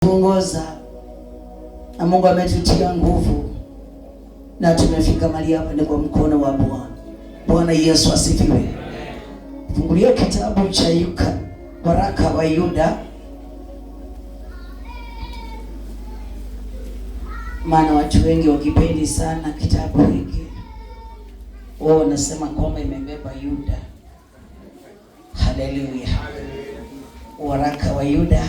Tuongoza na Mungu ametutia nguvu na tumefika mahali hapa ni kwa mkono wa Bwana. Bwana Yesu asifiwe. Fungulia kitabu cha Yuda, waraka wa Yuda. Maana watu wengi wakipendi sana kitabu hiki. Wao nasema kwamba imebeba Yuda. Haleluya. Waraka wa Yuda.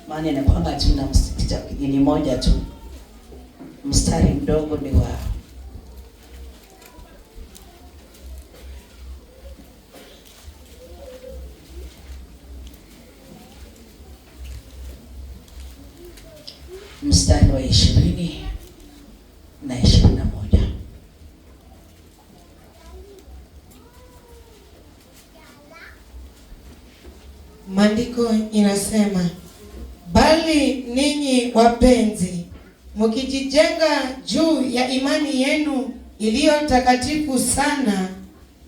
Maana inakwanga tuna mstari moja tu. Mstari mdogo ni wa mstari wa 20 na 21. Maandiko inasema, bali ninyi wapenzi, mkijijenga juu ya imani yenu iliyo takatifu sana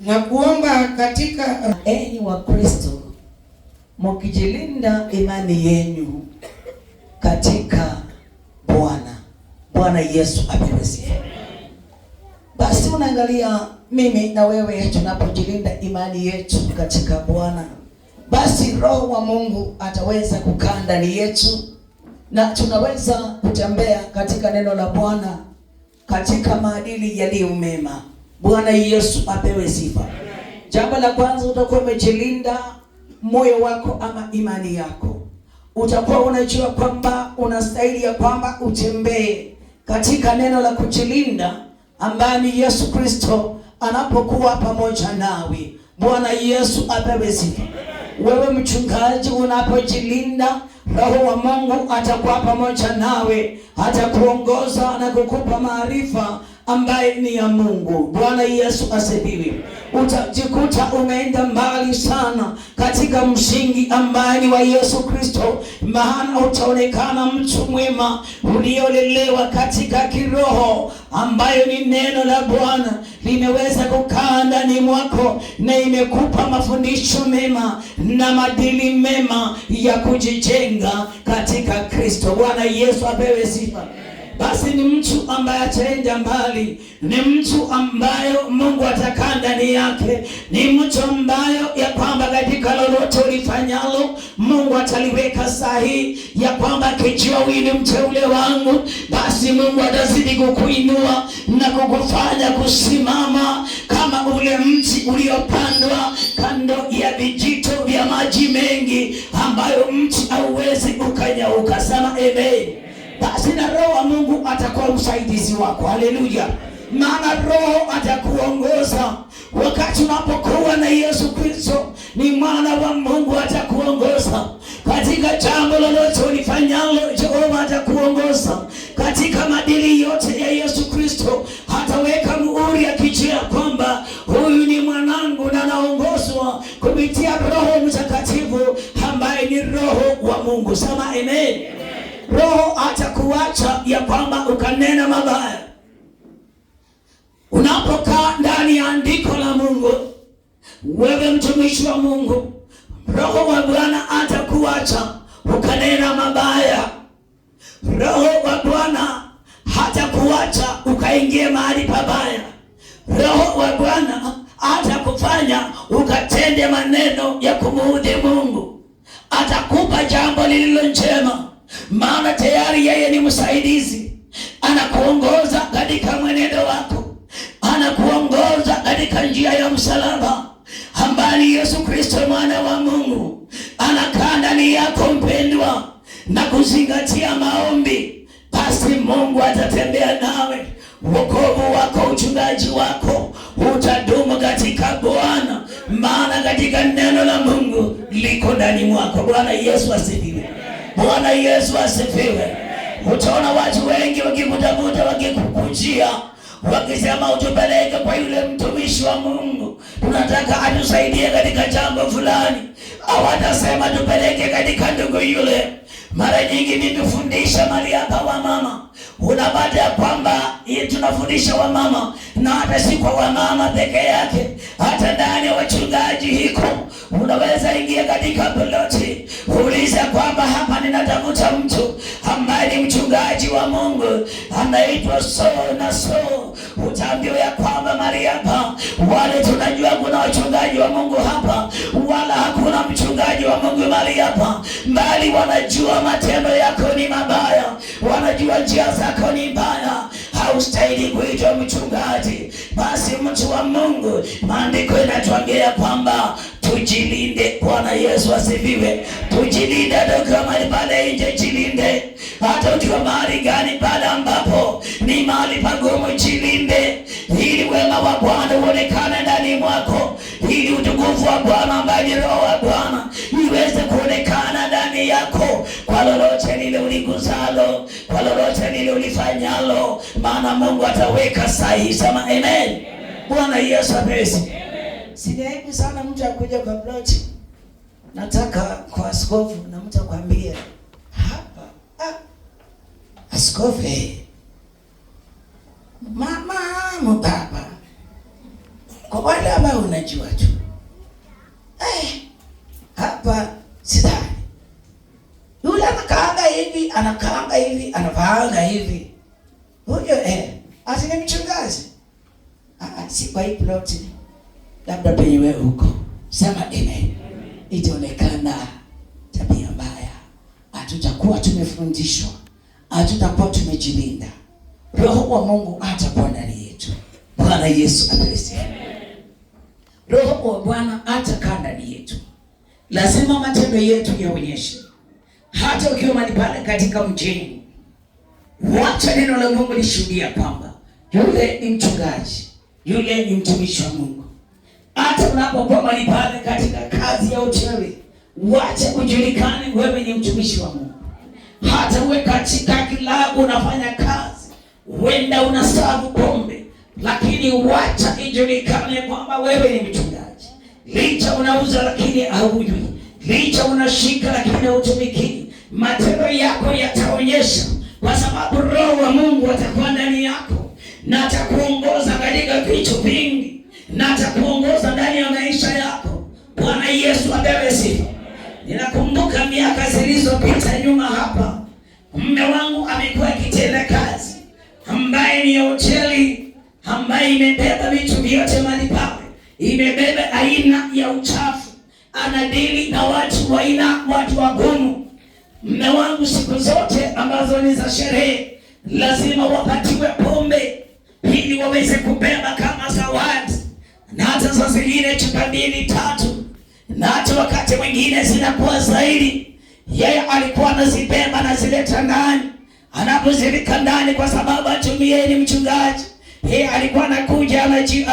na kuomba katika enyi wa Kristo, mkijilinda imani yenu katika Bwana. Bwana Yesu apewe sifa. Basi unaangalia mimi na wewe tunapojilinda imani yetu katika Bwana, basi Roho wa Mungu ataweza kukaa ndani yetu na tunaweza kutembea katika neno la Bwana katika maadili yaliyo mema. Bwana Yesu apewe sifa. Jambo la kwanza, utakuwa umejilinda moyo wako ama imani yako. Utakuwa unajua kwamba unastahili ya kwamba utembee katika neno la kujilinda ambaye ni Yesu Kristo anapokuwa pamoja nawe. Bwana Yesu apewe sifa. Wewe mchungaji unapojilinda, Roho wa Mungu atakuwa pamoja nawe, atakuongoza na kukupa maarifa ambaye ni ya Mungu. Bwana Yesu asifiwe. Utajikuta umeenda mbali sana katika msingi ambaye ni wa Yesu Kristo, maana utaonekana mtu mwema uliolelewa katika kiroho, ambayo ni neno la Bwana limeweza kukaa ndani mwako na imekupa mafundisho mema na madili mema ya kujijenga katika Kristo. Bwana Yesu apewe sifa. Basi ni mtu ambaye ataenda mbali, ni mtu ambayo Mungu atakaa ndani yake, ni mtu ambayo ya kwamba katika lolote ulifanyalo Mungu ataliweka sahihi, ya kwamba kijua wewe mteule wangu, basi Mungu atazidi kukuinua na kukufanya kusimama kama ule mti uliopandwa kando ya vijito vya maji mengi, ambayo mti hauwezi ukanyauka. Sema amen. Basi na Roho wa Mungu atakuwa usaidizi wako. Haleluya. Maana Roho atakuongoza wakati unapokuwa na Yesu Kristo, ni mwana wa Mungu, atakuongoza katika jambo lolote ulifanyalo. Jehova atakuongoza katika madili yote ya Yesu Kristo. Hataweka muhuri akijua kwamba huyu ni mwanangu na anaongozwa kupitia Roho Mtakatifu ambaye ni Roho wa Mungu. Sema amen. Roho atakuacha ya kwamba ukanena mabaya. Unapokaa ndani ya andiko la Mungu, wewe mtumishi wa Mungu, Roho wa Bwana atakuacha ukanena mabaya. Roho wa Bwana hatakuacha ukaingia mahali pabaya. Roho wa Bwana atakufanya ukatende maneno ya kumuudhi Mungu. Atakupa jambo lililo njema, maana tayari yeye ni msaidizi. Anakuongoza katika mwenendo wako, anakuongoza katika njia ya msalaba ambaye ni Yesu Kristo mwana wa Mungu. Anakaa ndani yako mpendwa, na kuzingatia maombi, basi Mungu atatembea nawe. Wokovu wako, uchungaji wako utadumu katika Bwana, maana katika neno la Mungu liko ndani mwako. Bwana Yesu asifiwe. Bwana Yesu asifiwe. Utaona watu wengi wakikutafuta, wakikukujia, wakisema utupeleke kwa yule mtumishi wa Mungu, tunataka atusaidie katika jambo fulani. Hawatasema tupeleke katika ndugu yule, Mara nyingi nimefundisha mali hapa wamama, unapata ya kwamba tunafundisha wamama, na hata si kwa wamama peke yake, hata ndani ya wachungaji hiko. Unaweza ingia katika ploti, uliza kwamba hapa ninatafuta mtu ambaye ni mchungaji wa Mungu, anaitwa so na so. Utaambiwa ya kwamba mali hapa, wale tunajua kuna wachungaji wa Mungu hapa, wala hakuna mchungaji wa Mungu mali hapa, bali wanajua matendo yako ni mabaya, wanajua njia zako ni mbaya, haustahili kuitwa mchungaji. Basi mtu wa Mungu, maandiko inatuambia kwamba tujilinde. Bwana Yesu asifiwe. Tujilinde hata mahali pale nje, jilinde. Hata ukiwa mahali gani pale ambapo ni mahali pagumu, jilinde, ili wema wa Bwana uonekane ndani mwako, ili utukufu wa Bwana ambaye ni Roho wa Bwana iweze kuonekana ndani yako, kwa lolote lile uliguzalo, kwa lolote lile ulifanyalo, maana Mungu ataweka sahihi. Sema amen. Bwana Yesu apesi. Sijaibu sana mtu akuja kwa ploti, nataka kwa askofu, na mtu akwambia hapa, askofu mama baba, kwa wale ambao unajua tu hapa sidhani, yule anakaanga hivi, anakaanga hivi, anavaanga hivi, huyo asini mchungaji. Si kwa hii ploti, labda penyewe huko. Sema amen. Itaonekana tabia mbaya, hatutakuwa tumefundishwa, hatutakuwa tumejilinda. Roho wa Mungu atakuwa ndani yetu. Bwana Yesu asifiwe. Roho wa Bwana atakaa ndani yetu. Lazima matendo yetu yaonyeshe. Hata ukiwa mahali pale katika mjini, wacha neno la Mungu lishuhudia kwamba yule ni mchungaji, yule ni mtumishi wa Mungu. Hata unapokuwa mahali pale katika kazi ya uchawi, wacha ujulikane wewe ni mtumishi wa Mungu. Hata uwe katika kilabu unafanya kazi, wenda unasavu pombe, lakini wacha ijulikane kwamba wewe ni mchungaji. Licha unauza lakini haujui, licha unashika lakini hautumiki, matendo yako yataonyesha, kwa sababu Roho wa Mungu atakuwa ndani yako na atakuongoza katika vitu vingi, na atakuongoza ndani ya maisha yako. Bwana Yesu apewe sifa. Ninakumbuka miaka zilizopita nyuma hapa, mume wangu amekuwa akitenda kazi ambaye ni hoteli ambaye imebeba vitu vyote mahali pale, imebeba aina ya uchafu, anadili na watu wa aina, watu wagumu. Mume wangu siku zote ambazo ni za sherehe lazima wapatiwe pombe ili waweze kubeba kama zawadi, na hata saa zingine chupa 2-3, na hata wakati mwingine zinakuwa zaidi. Yeye alikuwa anazibeba na zileta ndani, anapozilika ndani, kwa sababu atumie ni mchungaji. Yeye alikuwa anakuja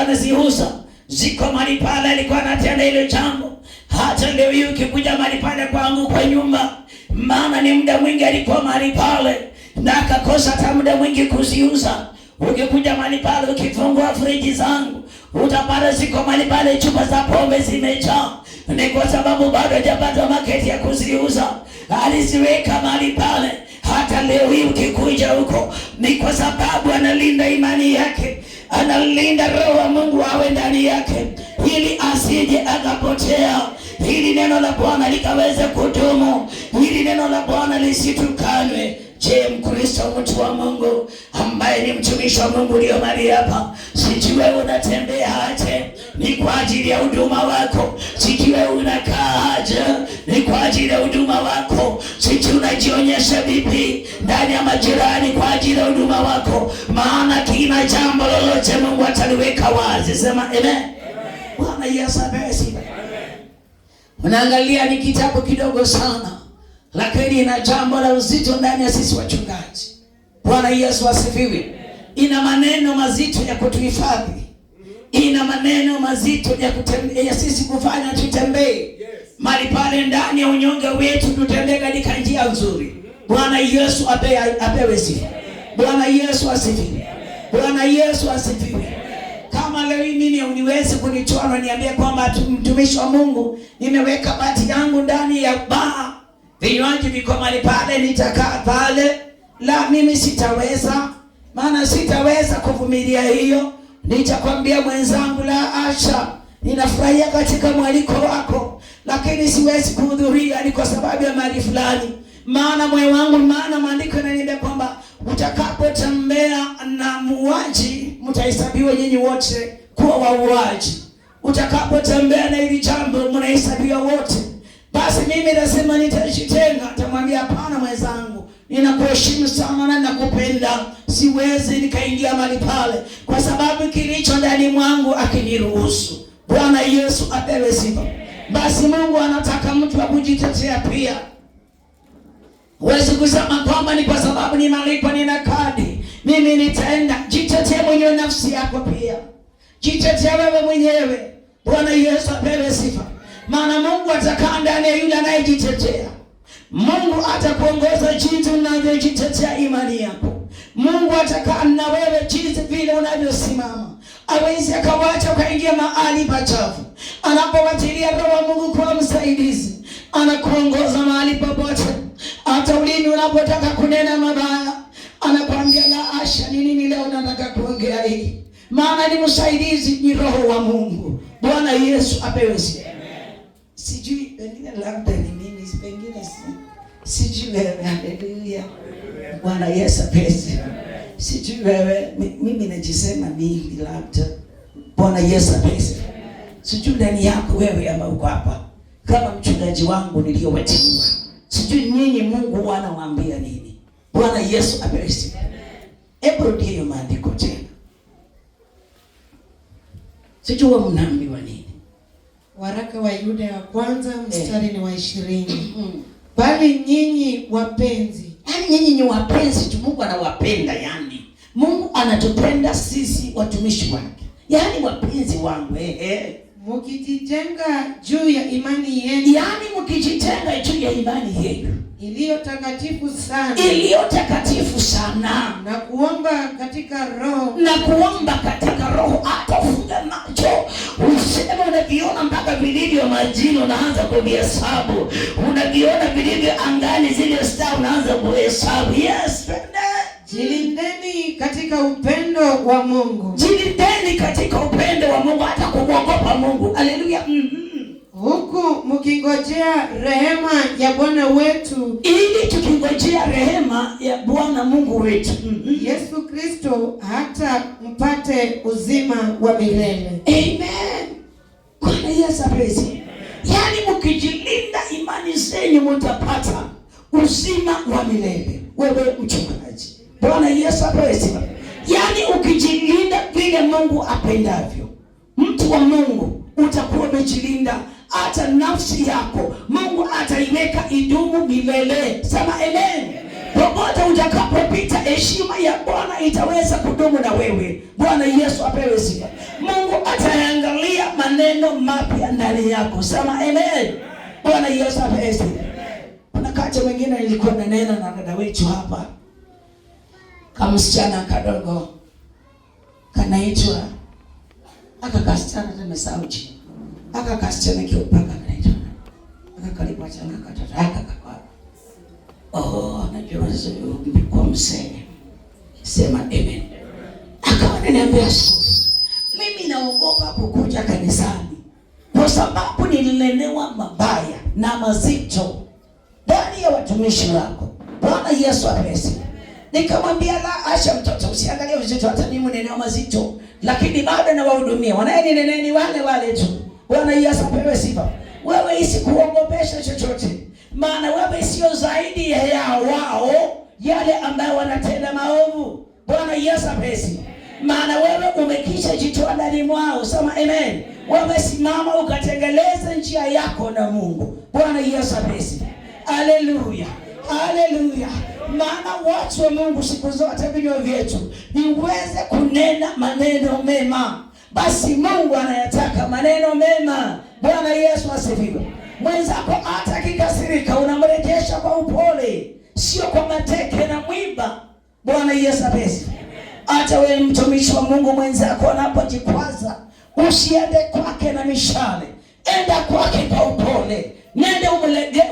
anaziuza, ziko mahali pale, alikuwa anatenda ile jambo. Hata leo hii ukikuja mahali pale kwangu kwa nyumba, maana ni muda mwingi alikuwa mahali pale na akakosa hata muda mwingi kuziuza. Ukikuja mahali pale, ukifungua friji zangu utapata ziko mahali pale chupa za pombe zimejaa, ni kwa sababu bado hajapata market ya kuziuza. Aliziweka mahali pale. Hata leo hii ukikuja huko, ni kwa sababu analinda imani yake, analinda Roho wa Mungu awe ndani yake, ili asije akapotea, ili neno la Bwana likaweze kudumu, ili neno la Bwana lisitukanwe. Je, Mkristo, mtu wa Mungu ambaye ni mtumishi wa Mungu ndio mali hapa, sijui wewe unatembea aje, ni kwa ajili ya huduma wako. Sijui wewe unakaa aje, ni kwa ajili ya huduma wako. Sijui unajionyesha vipi ndani ya majirani kwa ajili ya huduma wako, maana kila jambo lolote Mungu ataliweka wazi. Sema amen. Bwana Yesu asifiwe. Unaangalia ni kitabu kidogo sana, lakini ina jambo la uzito ndani ya sisi wachungaji. Bwana Yesu asifiwe. Ina maneno mazito ya kutuhifadhi, ina maneno mazito ya sisi kufanya tutembee mali pale ndani ya unyonge wetu, tutembee katika njia nzuri. Bwana Yesu apewe sifa. Bwana Yesu asifiwe. Bwana Yesu asifiwe. Kama leo mimi uniwezi kunitoa na niambia kwamba mtumishi wa Mungu nimeweka bati yangu ndani ya baa, vinywaji viko mahali pale, nitakaa pale. La, mimi sitaweza, maana sitaweza kuvumilia hiyo. Nitakwambia mwenzangu, la asha, ninafurahia katika mwaliko wako, lakini siwezi kuhudhuria ni kwa sababu ya mali fulani. Maana moyo wangu, maana maandiko yananiambia kwamba utakapotembea na muuaji mtahesabiwa nyinyi wote kuwa wauaji. Utakapotembea na hili jambo mnahesabiwa wote. Basi mimi nasema nitajitenga. Nitamwambia hapana mwenzangu, ninakuheshimu sana na nakupenda, siwezi nikaingia mahali pale kwa sababu kilicho ndani mwangu akiniruhusu. Bwana Yesu apewe sifa. Basi Mungu anataka mtu wa kujitetea pia. Huwezi kusema kwamba ni kwa sababu ni malipo, nina kadi, mimi nitaenda. Jitetee mwenyewe nafsi yako pia. Jitetee wewe mwenyewe. Bwana Yesu apewe sifa. Maana Mungu atakaa ndani ya yule anayejitetea. Mungu atakuongoza jinsi unavyojitetea imani yako. Mungu atakaa na wewe jinsi vile unavyosimama. Hawezi akawacha ukaingia mahali pachafu. Anapowachilia Roho wa Mungu kwa msaidizi, anakuongoza mahali popote. Hata ulimi unapotaka kunena mabaya, anakuambia la asha, ni nini leo nataka kuongea hii? Maana ni msaidizi, ni Roho wa Mungu. Bwana Yesu apewe sifa. Sijui pengine labda ni mimi, pengine sijui wewe. Haleluya. Bwana Yesu apewe sifa. Sijui wewe, mimi najisema mimi labda. Bwana Yesu apewe sifa. Sijui ndani yako wewe ama uko hapa kama mchungaji wangu niliyowateua. Sijui nyinyi Mungu anawaambia nini. Bwana Yesu apewe sifa. Hebu rudia hiyo maandiko tena. Sijui wewe mnaambiwa nini. Waraka wa Yuda ya kwanza mstari ni wa 20. Bali nyinyi wapenzi. Yaani nyinyi ni wapenzi tu, Mungu anawapenda yani. Mungu anatupenda sisi watumishi wake. Yaani wapenzi wangu, mkijijenga juu ya imani yenu. Yaani mkijitenga juu ya imani yenu iliyo takatifu sana. Iliyo takatifu sana. Na kuomba katika roho. Na kuomba katika roho. Hata ufunge macho. Useme unaviona mpaka vilivyo majini unaanza kuvihesabu. Unaviona vilivyo angani zile star unaanza kuhesabu. Yes, jilindeni katika upendo wa Mungu. Jilindeni katika upendo wa Mungu, hata kumwogopa Mungu. Haleluya. Huku mkingojea rehema ya Bwana wetu, ili tukingojea rehema ya Bwana Mungu wetu Yesu Kristo, hata mpate uzima wa milele. Amen. Bwana Yesu apewe. Yaani mkijilinda imani zenu mtapata uzima wa milele. Wewe mchungaji. Bwana Yesu apewe. Yaani ukijilinda vile Mungu apendavyo, mtu wa Mungu, utakuwa umejilinda. Hata nafsi yako Mungu ataiweka idumu milele. Sema amen. Popote utakapopita, heshima ya Bwana itaweza kudumu na wewe. Bwana Yesu apewe sifa. Mungu ataangalia maneno mapya ndani yako. Sema amen. Bwana Yesu apewe sifa. Kuna kati mwingine nilikuwa nanena na dada wetu hapa, kama msichana kadogo kanaitwa akakasichana tumesauji. Akakasichana kiupaka kanaitwa akakalipa changa katata akakakwa. Najua kwa msee. Sema amen. Akawa ananiambia mimi naogopa kukuja kanisani kwa sababu nililenewa mabaya na mazito ndani ya watumishi wako. Bwana Yesu apesi. Nikamwambia la asha, mtoto usiangalie uzito, hata mimi ninenewa mazito lakini bado na wahudumia. Wanayenineneni wale tu. Bwana Yesu apewe sifa. Wewe isikuogopesha chochote, maana wewe sio zaidi ya wao yale ambao wanatenda maovu. Bwana Yesu apewe sifa. Maana wewe umekisha jitoa ndani mwao. Sema amen. Wewe simama ukatengeleza njia yako na Mungu. Bwana Yesu apewe sifa. Haleluya. Haleluya. Maana watu wa Mungu siku zote vinywa vyetu niweze kunena maneno mema. Basi Mungu anayataka maneno mema. Bwana Yesu asifiwe. Mwenzako hata kikasirika unamrejesha kwa upole, sio kwa mateke na mwiba. Bwana Yesu asifiwe. Hata wewe mtumishi wa Mungu mwenzako anapojikwaza, usiende kwake na mishale. Enda kwake kwa upole. Nende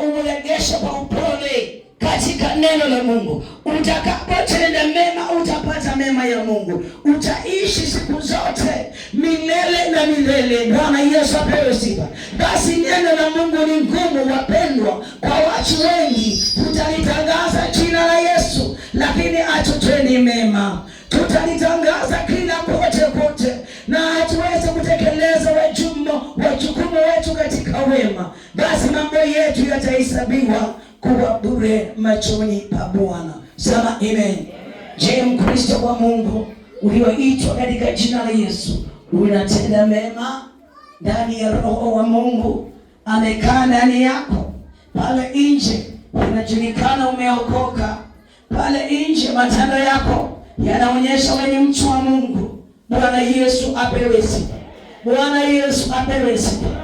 umulegeshe kwa upole katika neno la Mungu. Utakapotenda mema utapata mema ya Mungu. Utaishi siku zote milele na milele. Bwana Yesu apewe sifa. Basi neno la Mungu ni ngumu wapendwa kwa watu wengi. Tutalitangaza jina la Yesu, lakini atuteni mema. Tutalitangaza kila kote na hatuweze kutekeleza wajukumu wetu katika wema. Basi mambo yetu yatahesabiwa kuwa bure machoni pa Bwana. Sema amen. Je, Mkristo wa Mungu ulioitwa katika jina la Yesu, unatenda mema? Ndani ya Roho wa Mungu amekaa ndani yako. Pale nje unajulikana umeokoka. Pale nje matendo yako yanaonyesha wewe ni mtu wa Mungu. Bwana Yesu apewe sifa. Bwana Yesu apewe sifa.